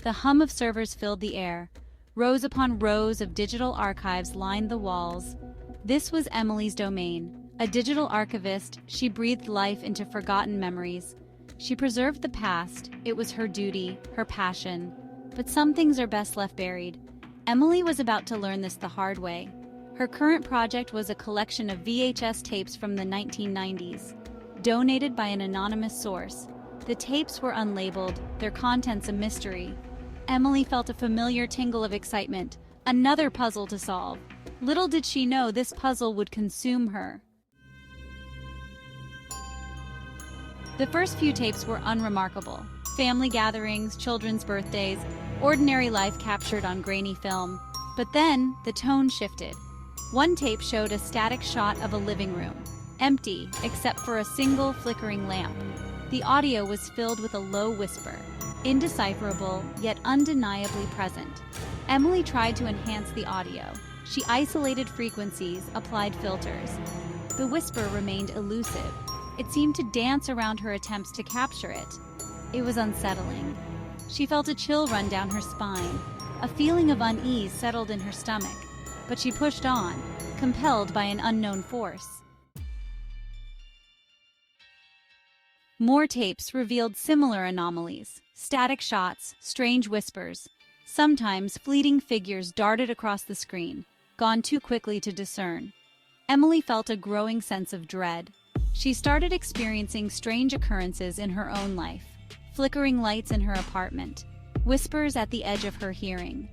The hum of servers filled the air. Rows upon rows of digital archives lined the walls. This was Emily's domain. A digital archivist, she breathed life into forgotten memories. She preserved the past. It was her duty, her passion. But some things are best left buried. Emily was about to learn this the hard way. Her current project was a collection of VHS tapes from the 1990s, donated by an anonymous source. The tapes were unlabeled, their contents a mystery. Emily felt a familiar tingle of excitement, another puzzle to solve. Little did she know this puzzle would consume her. The first few tapes were unremarkable. Family gatherings, children's birthdays, ordinary life captured on grainy film. But then, the tone shifted. One tape showed a static shot of a living room, empty except for a single flickering lamp. The audio was filled with a low whisper, indecipherable yet undeniably present. Emily tried to enhance the audio. She isolated frequencies, applied filters. The whisper remained elusive. It seemed to dance around her attempts to capture it. It was unsettling. She felt a chill run down her spine. A feeling of unease settled in her stomach. But she pushed on, compelled by an unknown force. More tapes revealed similar anomalies. Static shots, strange whispers. Sometimes fleeting figures darted across the screen, gone too quickly to discern. Emily felt a growing sense of dread. She started experiencing strange occurrences in her own life. Flickering lights in her apartment. Whispers at the edge of her hearing.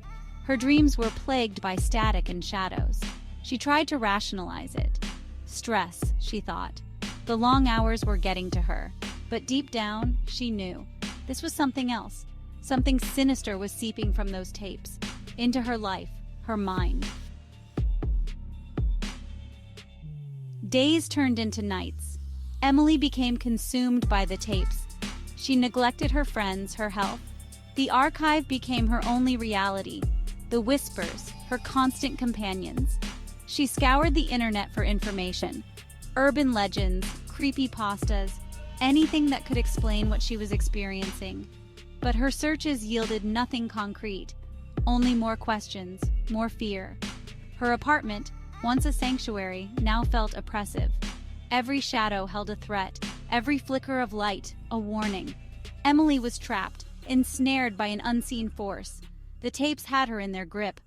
Her dreams were plagued by static and shadows. She tried to rationalize it. Stress, she thought. The long hours were getting to her. But deep down, she knew. This was something else. Something sinister was seeping from those tapes. Into her life, her mind. Days turned into nights. Emily became consumed by the tapes. She neglected her friends, her health. The archive became her only reality. The whispers, her constant companions. She scoured the internet for information. Urban legends, creepypastas, anything that could explain what she was experiencing. But her searches yielded nothing concrete. Only more questions, more fear. Her apartment, once a sanctuary, now felt oppressive. Every shadow held a threat, every flicker of light, a warning. Emily was trapped, ensnared by an unseen force. The tapes had her in their grip.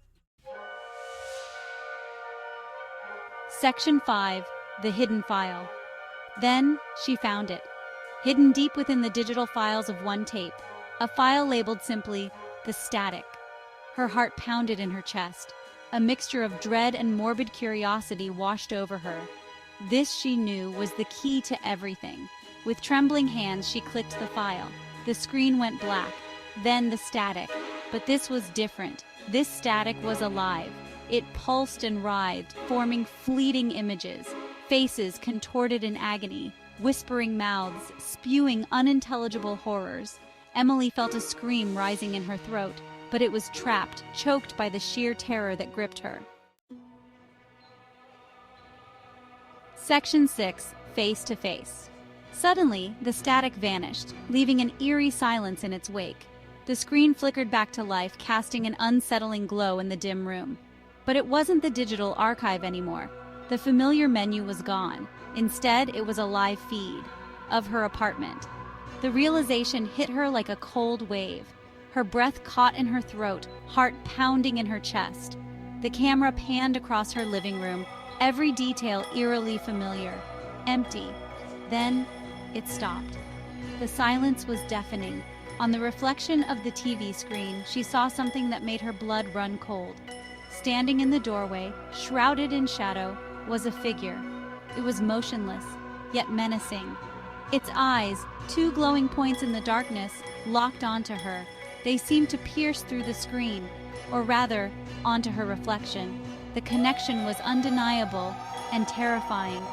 Section 5. The Hidden File. Then, she found it. Hidden deep within the digital files of one tape. A file labeled simply, The Static. Her heart pounded in her chest. A mixture of dread and morbid curiosity washed over her. This, she knew, was the key to everything. With trembling hands, she clicked the file. The screen went black. Then the static. But this was different. This static was alive. It pulsed and writhed, forming fleeting images. Faces contorted in agony. Whispering mouths, spewing unintelligible horrors. Emily felt a scream rising in her throat, but it was trapped, choked by the sheer terror that gripped her. Section 6. Face to Face. Suddenly, the static vanished, leaving an eerie silence in its wake. The screen flickered back to life, casting an unsettling glow in the dim room. But it wasn't the digital archive anymore. The familiar menu was gone. Instead, it was a live feed of her apartment. The realization hit her like a cold wave. Her breath caught in her throat, heart pounding in her chest. The camera panned across her living room, every detail eerily familiar. Empty. Then, it stopped. The silence was deafening. On the reflection of the TV screen, she saw something that made her blood run cold. Standing in the doorway, shrouded in shadow, was a figure. It was motionless, yet menacing. Its eyes, two glowing points in the darkness, locked onto her. They seemed to pierce through the screen, or rather, onto her reflection. The connection was undeniable and terrifying.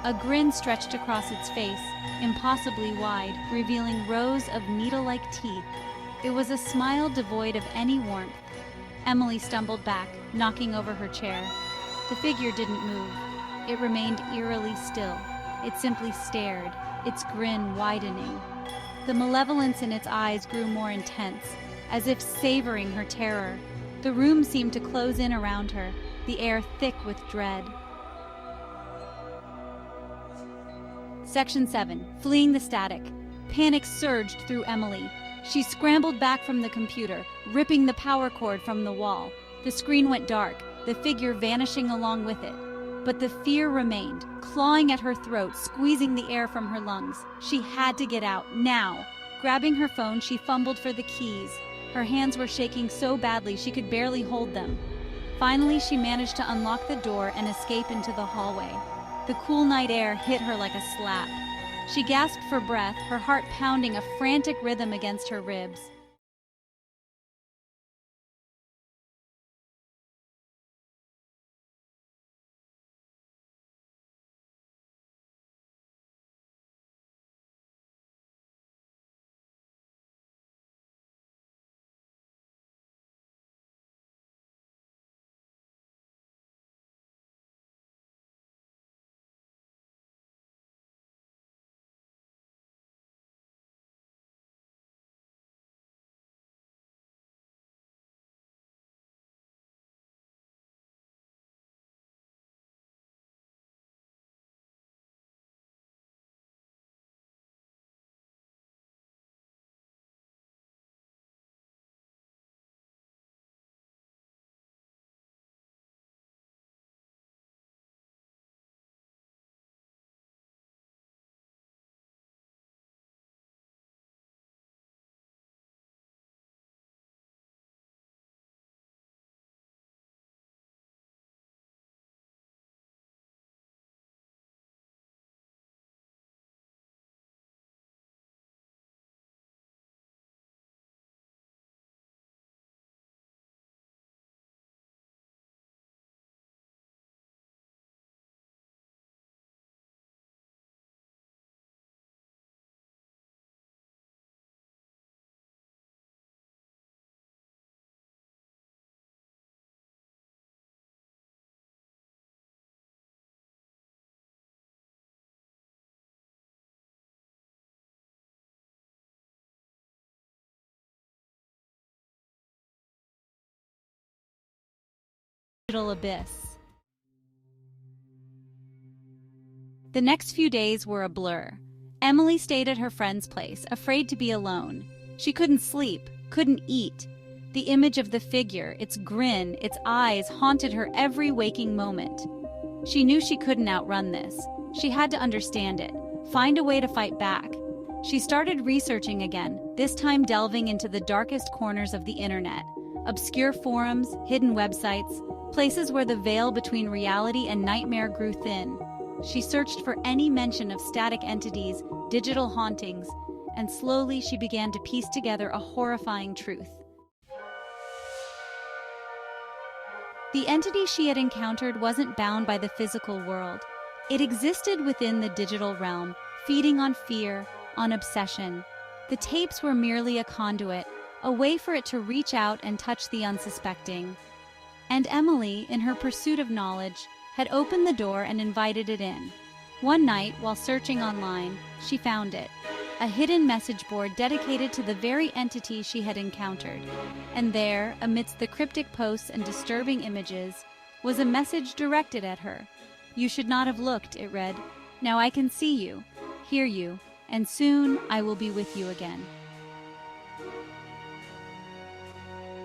A grin stretched across its face, impossibly wide, revealing rows of needle-like teeth. It was a smile devoid of any warmth. Emily stumbled back, knocking over her chair. The figure didn't move. It remained eerily still. It simply stared, its grin widening. The malevolence in its eyes grew more intense. as if savoring her terror. The room seemed to close in around her, the air thick with dread. Section 7. Fleeing the static. Panic surged through Emily. She scrambled back from the computer, ripping the power cord from the wall. The screen went dark, the figure vanishing along with it. But the fear remained, clawing at her throat, squeezing the air from her lungs. She had to get out, now. Grabbing her phone, she fumbled for the keys. Her hands were shaking so badly she could barely hold them. Finally, she managed to unlock the door and escape into the hallway. The cool night air hit her like a slap. She gasped for breath, her heart pounding a frantic rhythm against her ribs. Digital abyss. The next few days were a blur. Emily stayed at her friend's place, afraid to be alone. She couldn't sleep, couldn't eat. The image of the figure, its grin, its eyes haunted her every waking moment. She knew she couldn't outrun this. She had to understand it, find a way to fight back. She started researching again, this time delving into the darkest corners of the internet. Obscure forums, hidden websites, places where the veil between reality and nightmare grew thin. She searched for any mention of static entities, digital hauntings, and slowly she began to piece together a horrifying truth. The entity she had encountered wasn't bound by the physical world. It existed within the digital realm, feeding on fear, on obsession. The tapes were merely a conduit, a way for it to reach out and touch the unsuspecting. And Emily, in her pursuit of knowledge, had opened the door and invited it in. One night, while searching online, she found it, a hidden message board dedicated to the very entity she had encountered. And there, amidst the cryptic posts and disturbing images, was a message directed at her. "You should not have looked," it read. "Now I can see you, hear you, and soon I will be with you again."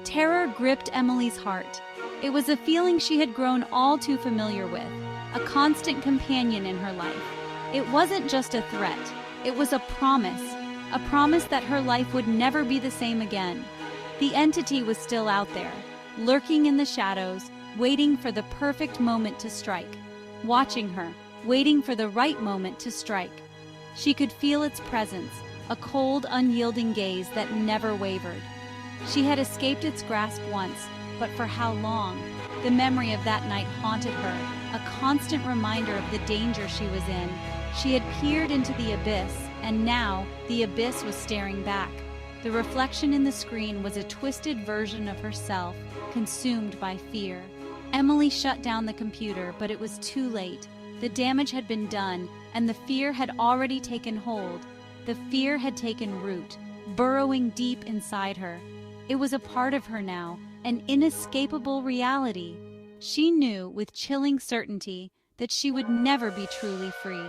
Terror gripped Emily's heart. It was a feeling she had grown all too familiar with, a constant companion in her life. It wasn't just a threat, it was a promise that her life would never be the same again. The entity was still out there, lurking in the shadows, waiting for the perfect moment to strike. Watching her, waiting for the right moment to strike. She could feel its presence, a cold, unyielding gaze that never wavered. She had escaped its grasp once, but for how long? The memory of that night haunted her, a constant reminder of the danger she was in. She had peered into the abyss, and now the abyss was staring back. The reflection in the screen was a twisted version of herself, consumed by fear. Emily shut down the computer, but it was too late. The damage had been done, and the fear had already taken hold. The fear had taken root, burrowing deep inside her. It was a part of her now, an inescapable reality. She knew with chilling certainty that she would never be truly free.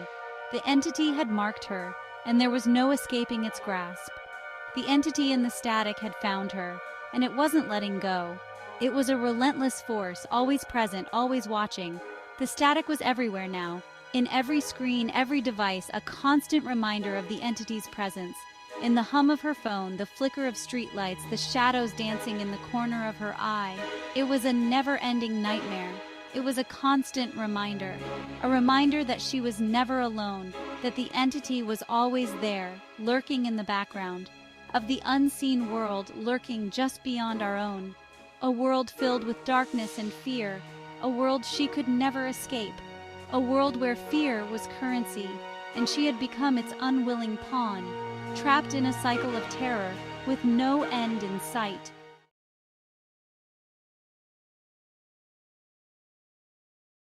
The entity had marked her, and there was no escaping its grasp. The entity in the static had found her, and it wasn't letting go. It was a relentless force, always present, always watching. The static was everywhere now, in every screen, every device, a constant reminder of the entity's presence. In the hum of her phone, the flicker of streetlights, the shadows dancing in the corner of her eye. It was a never-ending nightmare. It was a constant reminder. A reminder that she was never alone, that the entity was always there, lurking in the background. Of the unseen world lurking just beyond our own. A world filled with darkness and fear. A world she could never escape. A world where fear was currency, and she had become its unwilling pawn. Trapped in a cycle of terror, with no end in sight.